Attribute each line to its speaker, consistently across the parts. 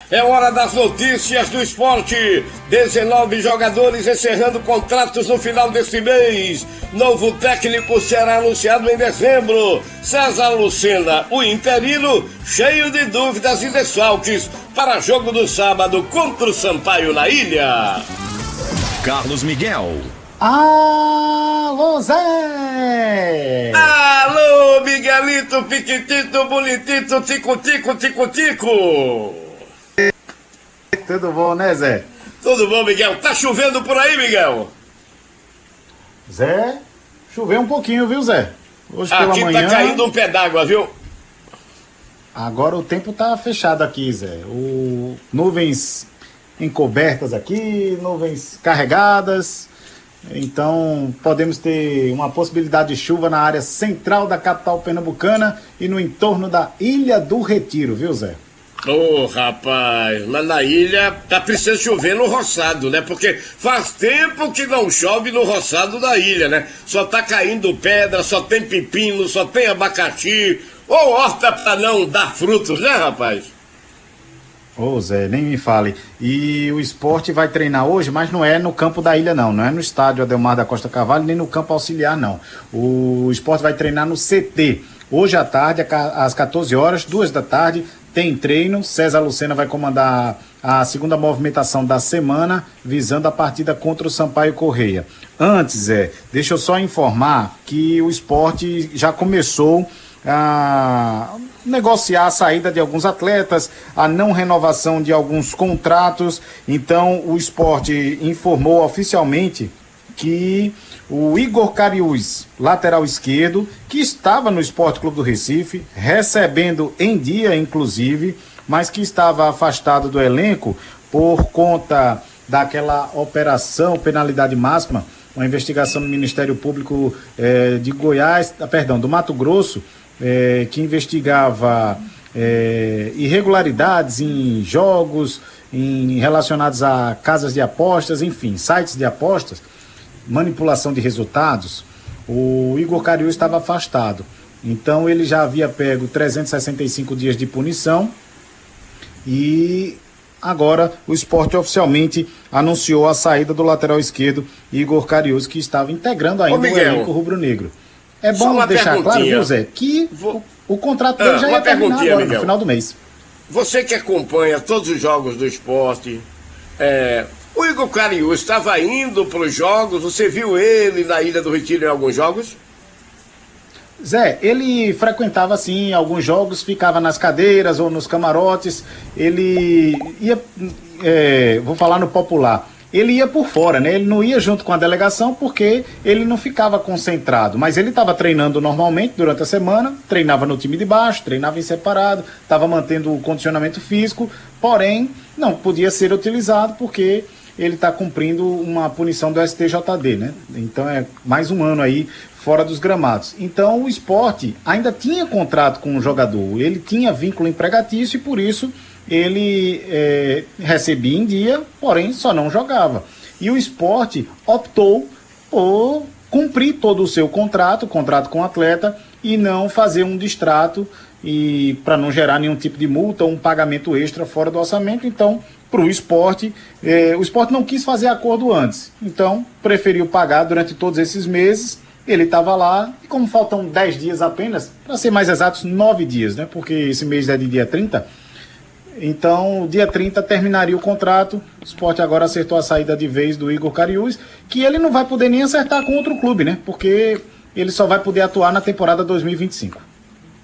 Speaker 1: É hora das notícias do esporte. 19 jogadores encerrando contratos no final deste mês. Novo técnico será anunciado em dezembro. César Lucena, o interino, cheio de dúvidas e desfalques para jogo do sábado contra o Sampaio na Ilha.
Speaker 2: Carlos Miguel.
Speaker 3: Alô, Zé!
Speaker 1: Alô, Miguelito, piquitito, bonitito, tico-tico, tico-tico.
Speaker 3: Tudo bom, né, Zé?
Speaker 1: Tudo bom, Miguel? Tá chovendo por aí, Miguel?
Speaker 3: Zé, choveu um pouquinho, viu, Zé? Hoje pela
Speaker 1: Aqui
Speaker 3: manhã...
Speaker 1: tá caindo um pé d'água, viu?
Speaker 3: Agora o tempo tá fechado aqui, Zé. Nuvens encobertas aqui, nuvens carregadas. Então, podemos ter uma possibilidade de chuva na área central da capital pernambucana e no entorno da Ilha do Retiro, viu, Zé?
Speaker 1: Ô, rapaz, mas na ilha tá precisando chover no roçado, né? Porque faz tempo que não chove no roçado da ilha, né? Só tá caindo pedra, só tem pepino, só tem abacaxi, ou horta pra não dar frutos, né, rapaz?
Speaker 3: Ô, Zé, nem me fale. E o Sport vai treinar hoje, mas não é no campo da ilha, não. Não é no estádio Adelmar da Costa Carvalho, nem no campo auxiliar, não. O Sport vai treinar no CT. Hoje à tarde, às 14 horas, 2 da tarde, tem treino. César Lucena vai comandar a segunda movimentação da semana, visando a partida contra o Sampaio Correia. Antes, Zé, deixa eu só informar que o Sport já começou a negociar a saída de alguns atletas, a não renovação de alguns contratos. Então o Sport informou oficialmente que o Igor Cariús, lateral esquerdo, que estava no Sport Clube do Recife, recebendo em dia inclusive, mas que estava afastado do elenco por conta daquela operação penalidade máxima, uma investigação do Ministério Público de Goiás, do Mato Grosso, que investigava irregularidades em jogos, relacionados a casas de apostas, enfim, sites de apostas, manipulação de resultados. O Igor Cariús estava afastado. Então ele já havia pego 365 dias de punição e agora o Sport oficialmente anunciou a saída do lateral esquerdo Igor Cariús, que estava integrando ainda o elenco rubro-negro. É bom deixar claro, viu, Zé, que o contrato dele já ia terminar agora, Miguel, no final do mês.
Speaker 1: Você que acompanha todos os jogos do Sport, o Igor Cariús estava indo para os jogos, você viu ele na Ilha do Retiro em alguns jogos?
Speaker 3: Zé, ele frequentava assim alguns jogos, ficava nas cadeiras ou nos camarotes, ele ia, vou falar no popular, ele ia por fora, né? Ele não ia junto com a delegação porque ele não ficava concentrado, mas ele estava treinando normalmente durante a semana, treinava no time de baixo, treinava em separado, estava mantendo o condicionamento físico, porém não podia ser utilizado porque ele está cumprindo uma punição do STJD, né? Então é mais um ano aí fora dos gramados. Então o Sport ainda tinha contrato com o jogador, ele tinha vínculo empregatício e por isso ele recebia em dia, porém só não jogava. E o Sport optou por cumprir todo o seu contrato com o atleta e não fazer um distrato e para não gerar nenhum tipo de multa ou um pagamento extra fora do orçamento. Então, para o Sport não quis fazer acordo antes, então preferiu pagar durante todos esses meses. Ele estava lá e como faltam 10 dias apenas, para ser mais exatos 9 dias, né? Porque esse mês é de dia 30, então dia 30 terminaria o contrato. O Sport agora acertou a saída de vez do Igor Cariús, que ele não vai poder nem acertar com outro clube, né? Porque ele só vai poder atuar na temporada 2025.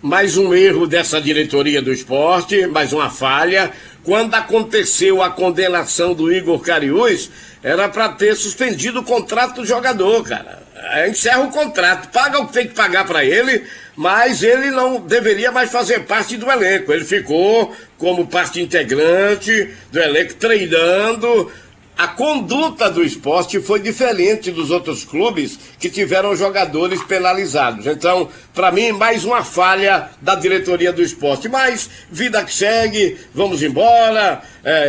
Speaker 1: Mais um erro dessa diretoria do Sport, mais uma falha. Quando aconteceu a condenação do Igor Cariús, era para ter suspendido o contrato do jogador, cara. Encerra o contrato, paga o que tem que pagar para ele, mas ele não deveria mais fazer parte do elenco. Ele ficou como parte integrante do elenco, treinando. A conduta do Sport foi diferente dos outros clubes que tiveram jogadores penalizados. Então, para mim, mais uma falha da diretoria do Sport. Mas, vida que segue, vamos embora,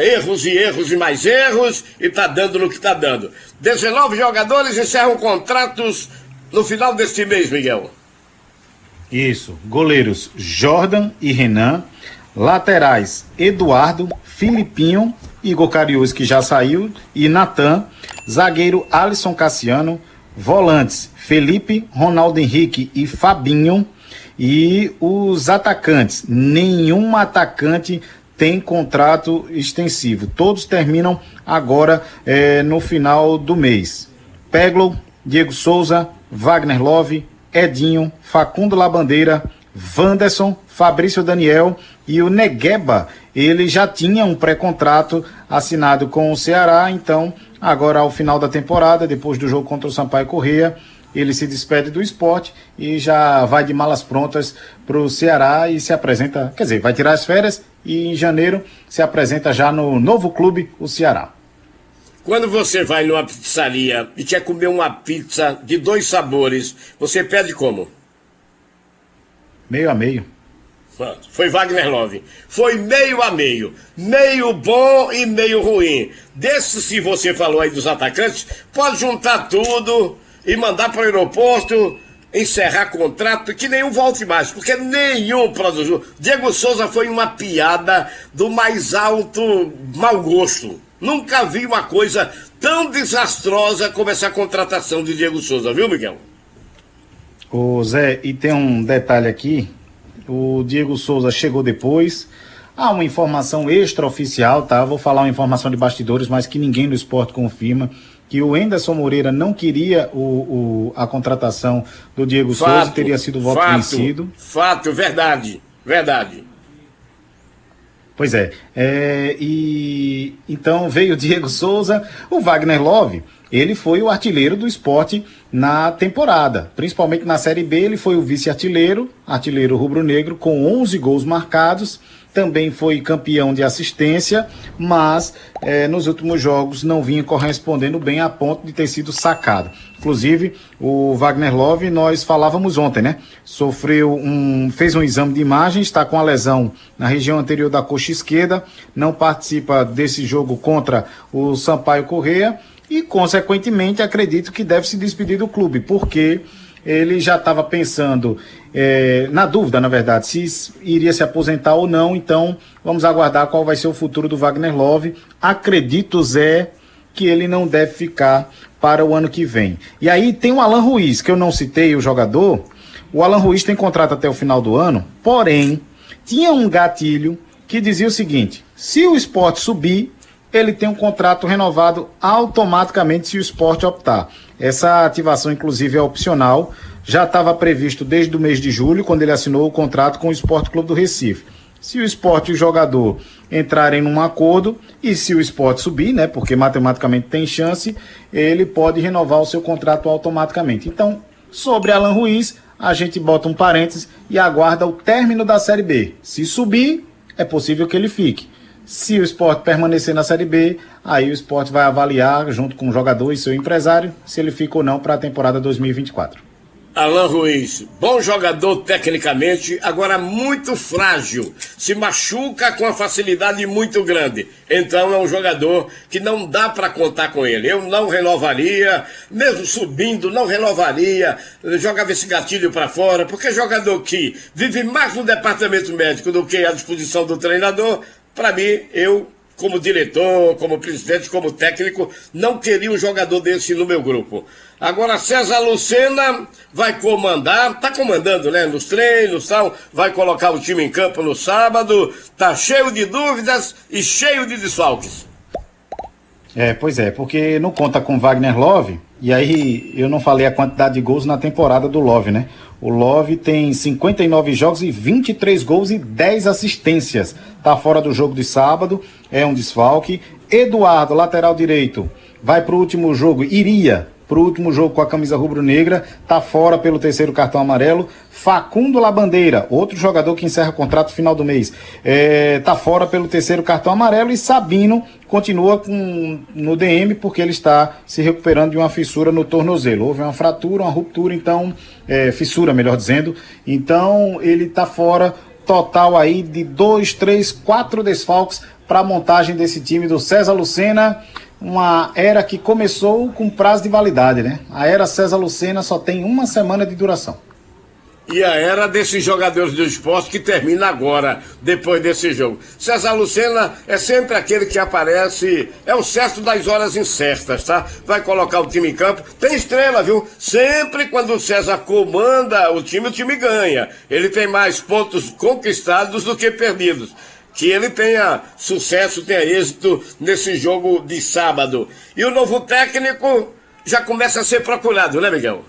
Speaker 1: erros e erros e mais erros, e tá dando no que tá dando. 19 jogadores encerram contratos no final deste mês, Miguel.
Speaker 3: Isso, goleiros Jordan e Renan, Laterais, Eduardo, Filipinho, Igor Cariús, que já saiu, e Natan. Zagueiro, Alisson Cassiano. Volantes, Felipe, Ronaldo Henrique e Fabinho. E os atacantes, nenhum atacante tem contrato extensivo. Todos terminam agora no final do mês. Peglo, Diego Souza, Wagner Love, Edinho, Facundo Labandeira, Wanderson, Fabrício Daniel e o Negueba. Ele já tinha um pré-contrato assinado com o Ceará, então agora ao final da temporada, depois do jogo contra o Sampaio Corrêa, ele se despede do Sport e já vai de malas prontas para o Ceará e se apresenta, quer dizer, vai tirar as férias e em janeiro se apresenta já no novo clube, o Ceará.
Speaker 1: Quando você vai numa pizzaria e quer comer uma pizza de 2 sabores, você pede como?
Speaker 3: Meio a meio.
Speaker 1: Foi Wagner Love. Foi meio a meio. Meio bom e meio ruim. Desse, se você falou aí dos atacantes, pode juntar tudo e mandar para o aeroporto, encerrar contrato, que nenhum volte mais, porque nenhum produziu. Diego Souza foi uma piada do mais alto mau gosto. Nunca vi uma coisa tão desastrosa como essa contratação de Diego Souza, viu, Miguel?
Speaker 3: Ô Zé, e tem um detalhe aqui, o Diego Souza chegou depois, há uma informação extraoficial, tá? Vou falar uma informação de bastidores, mas que ninguém no esporte confirma, que o Enderson Moreira não queria a contratação do Diego Souza, teria sido voto vencido.
Speaker 1: Fato, verdade.
Speaker 3: Pois é, e então veio o Diego Souza, o Wagner Love, ele foi o artilheiro do Sport na temporada, principalmente na Série B, ele foi o vice-artilheiro, artilheiro rubro-negro, com 11 gols marcados, também foi campeão de assistência, mas nos últimos jogos não vinha correspondendo bem a ponto de ter sido sacado. Inclusive, o Wagner Love, nós falávamos ontem, né? Fez um exame de imagem, está com a lesão na região anterior da coxa esquerda, não participa desse jogo contra o Sampaio Corrêa e, consequentemente, acredito que deve se despedir do clube, porque ele já estava pensando, na dúvida, na verdade, se iria se aposentar ou não. Então vamos aguardar qual vai ser o futuro do Wagner Love. Acredito, Zé, que ele não deve ficar para o ano que vem. E aí tem o Alan Ruiz, que eu não citei, o jogador. O Alan Ruiz tem contrato até o final do ano, porém tinha um gatilho que dizia o seguinte: se o Sport subir, ele tem um contrato renovado automaticamente se o Sport optar. Essa ativação, inclusive, é opcional. Já estava previsto desde o mês de julho, quando ele assinou o contrato com o Sport Clube do Recife. Se o Sport e o jogador entrarem num acordo, e se o Sport subir, né, porque matematicamente tem chance, ele pode renovar o seu contrato automaticamente. Então, sobre Alan Ruiz, a gente bota um parênteses e aguarda o término da Série B. Se subir, é possível que ele fique. Se o Sport permanecer na Série B, aí o Sport vai avaliar, junto com o jogador e seu empresário, se ele fica ou não para a temporada 2024.
Speaker 1: Alan Ruiz, bom jogador tecnicamente, agora muito frágil, se machuca com uma facilidade muito grande. Então é um jogador que não dá para contar com ele. Eu não renovaria, mesmo subindo, não renovaria, jogava esse gatilho para fora, porque jogador que vive mais no departamento médico do que à disposição do treinador, para mim, eu, como diretor, como presidente, como técnico, não queria um jogador desse no meu grupo. Agora, César Lucena vai comandar, tá comandando, né, nos treinos, tal, vai colocar o time em campo no sábado, tá cheio de dúvidas e cheio de desfalques.
Speaker 3: Pois é, porque não conta com Wagner Love, e aí eu não falei a quantidade de gols na temporada do Love, né? O Love tem 59 jogos e 23 gols e 10 assistências. Tá fora do jogo de sábado, é um desfalque. Eduardo, lateral direito, vai pro último jogo, iria pro último jogo com a camisa rubro-negra, tá fora pelo 3º cartão amarelo. Facundo Labandeira, outro jogador que encerra contrato no final do mês, tá fora pelo 3º cartão amarelo. E Sabino continua no DM porque ele está se recuperando de uma fissura no tornozelo. Houve uma fratura, uma ruptura, então, fissura, melhor dizendo. Então ele tá fora, total aí de 2, 3, 4 desfalques para a montagem desse time do César Lucena. Uma era que começou com prazo de validade, né? A era César Lucena só tem uma semana de duração.
Speaker 1: E a era desses jogadores do esporte que termina agora, depois desse jogo. César Lucena é sempre aquele que aparece, é o certo das horas incertas, tá? Vai colocar o time em campo, tem estrela, viu? Sempre quando o César comanda o time ganha. Ele tem mais pontos conquistados do que perdidos. Que ele tenha sucesso, tenha êxito nesse jogo de sábado. E o novo técnico já começa a ser procurado, né, Miguel?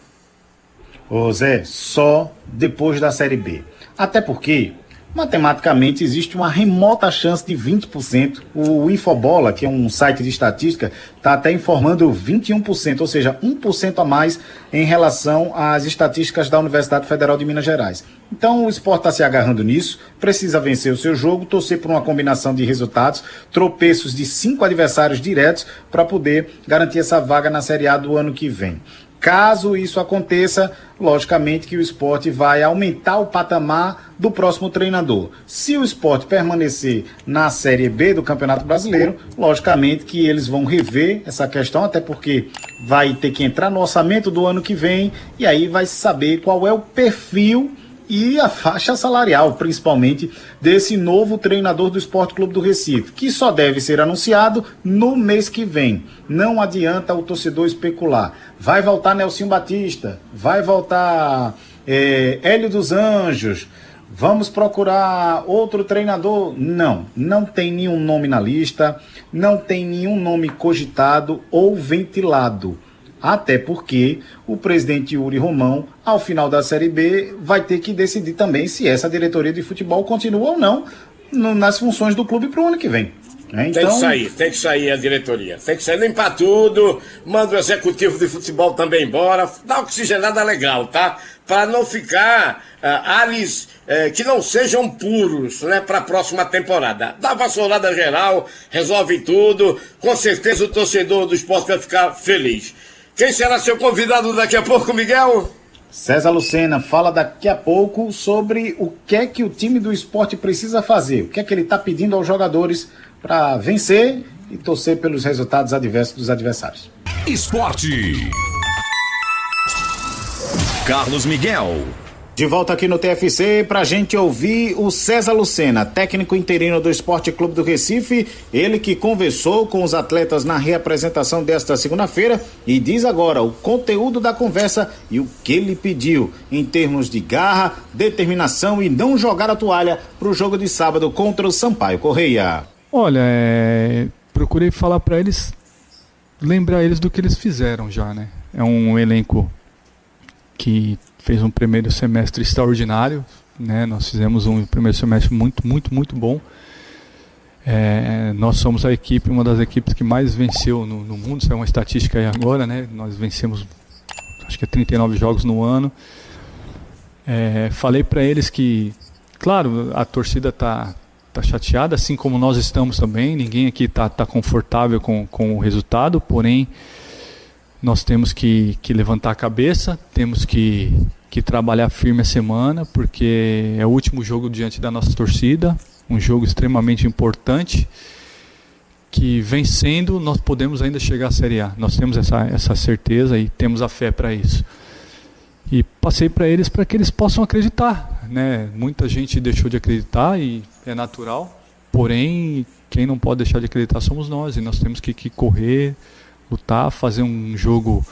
Speaker 3: Ô Zé, só depois da Série B. Até porque, matematicamente, existe uma remota chance de 20%. O Infobola, que é um site de estatística, está até informando 21%, ou seja, 1% a mais em relação às estatísticas da Universidade Federal de Minas Gerais. Então o Sport está se agarrando nisso, precisa vencer o seu jogo, torcer por uma combinação de resultados, tropeços de 5 adversários diretos para poder garantir essa vaga na Série A do ano que vem. Caso isso aconteça, logicamente que o Sport vai aumentar o patamar do próximo treinador. Se o Sport permanecer na Série B do Campeonato Brasileiro, logicamente que eles vão rever essa questão, até porque vai ter que entrar no orçamento do ano que vem e aí vai saber qual é o perfil e a faixa salarial, principalmente, desse novo treinador do Sport Clube do Recife, que só deve ser anunciado no mês que vem. Não adianta o torcedor especular. Vai voltar Nelson Batista, vai voltar Hélio dos Anjos, vamos procurar outro treinador? Não tem nenhum nome na lista, não tem nenhum nome cogitado ou ventilado. Até porque o presidente Yuri Romão, ao final da Série B, vai ter que decidir também se essa diretoria de futebol continua ou não nas funções do clube para o ano que vem. Então...
Speaker 1: Tem que sair a diretoria. Tem que sair, limpar tudo, manda o executivo de futebol também embora, dá oxigenada legal, tá? Para não ficar ares que não sejam puros, né, para a próxima temporada. Dá vassourada geral, resolve tudo, com certeza o torcedor do esporte vai ficar feliz. Quem será seu convidado daqui a pouco, Miguel?
Speaker 3: César Lucena fala daqui a pouco sobre o que é que o time do esporte precisa fazer, o que é que ele está pedindo aos jogadores para vencer e torcer pelos resultados adversos dos adversários.
Speaker 2: Esporte. Carlos Miguel.
Speaker 3: De volta aqui no TFC para a gente ouvir o César Lucena, técnico interino do Sport Clube do Recife, ele que conversou com os atletas na reapresentação desta segunda-feira e diz agora o conteúdo da conversa e o que ele pediu em termos de garra, determinação e não jogar a toalha para o jogo de sábado contra o Sampaio Correia.
Speaker 4: Olha, procurei falar para eles, lembrar eles do que eles fizeram já, né? É um elenco que fez um primeiro semestre extraordinário, né? Nós fizemos um primeiro semestre muito bom. Nós somos a equipe, uma das equipes que mais venceu no mundo, isso é uma estatística aí agora, né? Nós vencemos, acho que 39 jogos no ano. Falei para eles que, claro, a torcida tá chateada, assim como nós estamos também, ninguém aqui tá confortável com o resultado, porém nós temos que levantar a cabeça, temos que trabalhar firme a semana, porque é o último jogo diante da nossa torcida, um jogo extremamente importante, que vencendo nós podemos ainda chegar à Série A. Nós temos essa certeza e temos a fé para isso. E passei para eles para que eles possam acreditar, né? Muita gente deixou de acreditar e é natural, porém quem não pode deixar de acreditar somos nós, e nós temos que correr, lutar, fazer um jogo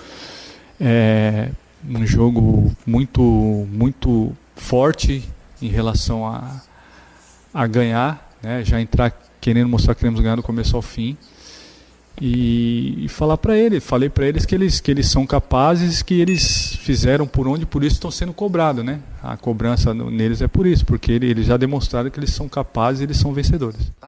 Speaker 4: muito forte em relação a ganhar, né? Já entrar querendo mostrar que queremos ganhar do começo ao fim e falar para eles, falei para eles que eles são capazes, que eles fizeram por onde, por isso estão sendo cobrados, né? A cobrança neles é por isso, porque eles já demonstraram que eles são capazes e eles são vencedores.